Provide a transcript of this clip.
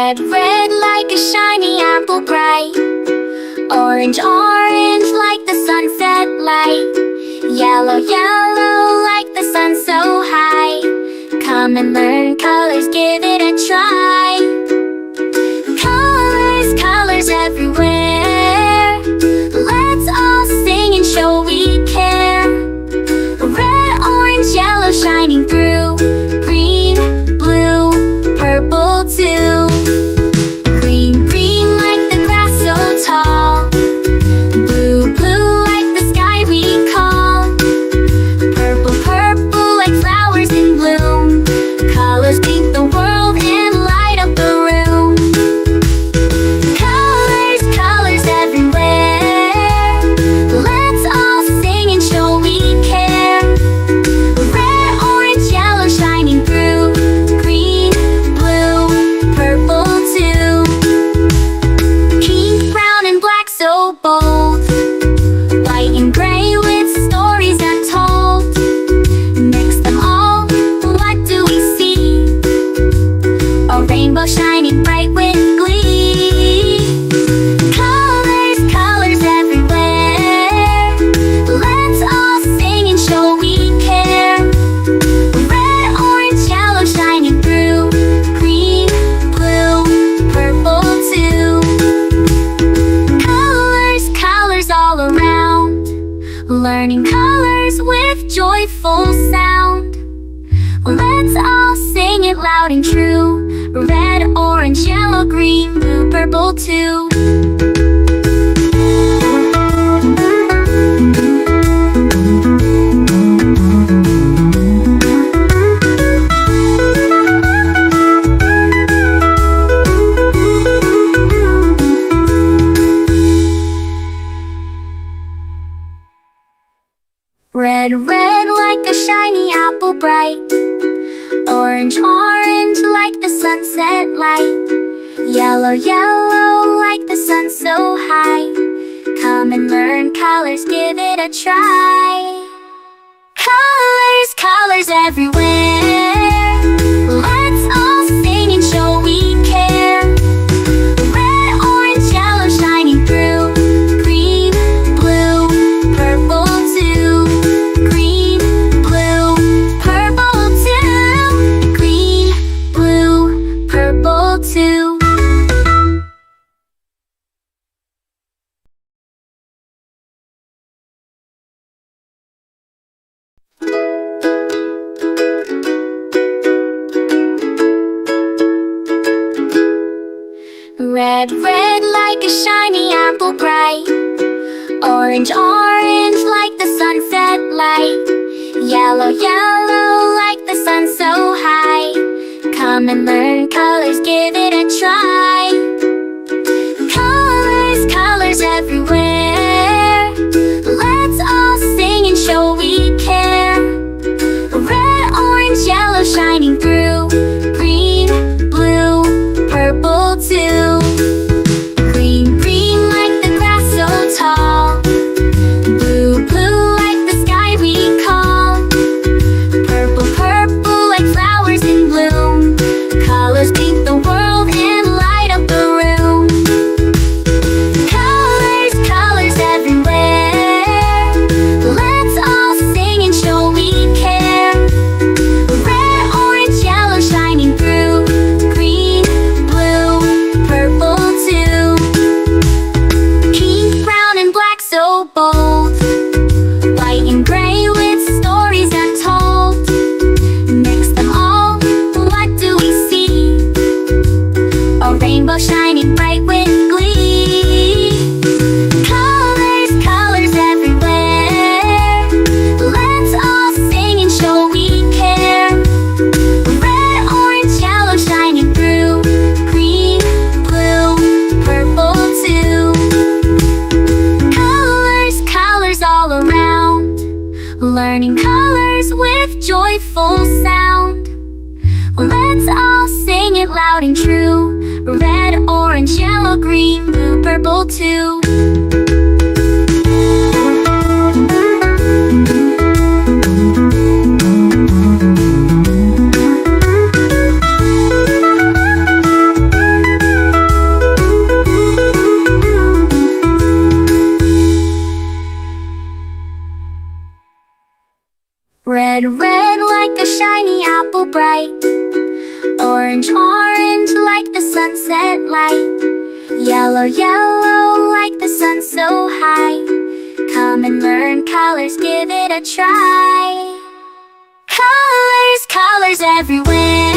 Red, red like a shiny apple bright. Orange, orange like the sunset light. Yellow, yellow like the sun so high. Come and learn colors, give it a try. Colors, colors everywhere. Let's all sing and show we care. Red, orange, yellow shining through. Green, blue, purple too. Green, green like the grass so tall. Blue, blue like the sky we call. Purple, purple like flowers in bloom. Colors paint the world and light up the room. Colors, colors everywhere. Let's all sing and show we care. Red, orange, yellow shining through. Green, blue, purple too. Pink, brown and black so bold. White and gray with stories untold. Mix them all, what do we see? A rainbow shining bright with glee. Colors, colors everywhere. Let's all sing and show we care. Red, orange, yellow shining through. Green, blue, purple too. Colors, colors all around. Learning colors with joyful sound. Let's all sing it loud and true. Red, orange, yellow, green, blue, purple too. Red, red like a shiny apple bright. Orange, orange like the sunset light. Yellow, yellow like the sun so high. Come and learn colors, give it a try. Colors, colors everywhere. Let's all sing and show we care. Red, orange, yellow shining through. Green, blue, purple too. Green, blue, purple too. Green, blue, purple too. Red, red like a shiny apple bright. Orange, orange like the sunset light. Yellow, yellow like the sun so high. Come and learn colors, give it a try. Colors, colors everywhere. Let's all sing and show we care. Red, orange, yellow shining through. Green, blue, purple too. Green, green like the grass so tall. Blue, blue like the sky we call. Purple, purple like flowers in bloom. Colors paint the world and light up the room. Colors, colors everywhere. Let's all sing and show we care. Red, orange, yellow shining through. Green, blue, purple too. Pink, brown and black so bold. White and gray with stories untold. Mix them all, what do we see? A rainbow shining bright with glee. Colors, colors everywhere. Let's all sing and show we care. Red, orange, yellow shining through. Green, blue, purple too. Colors, colors all around. Learning colors with joyful sound. Let's all sing it loud and true. Red, orange, yellow, green, blue, purple too. Red, red like a shiny apple bright. Orange, orange like the sunset light. Yellow, yellow like the sun so high. Come and learn colors, give it a try. Colors, colors everywhere.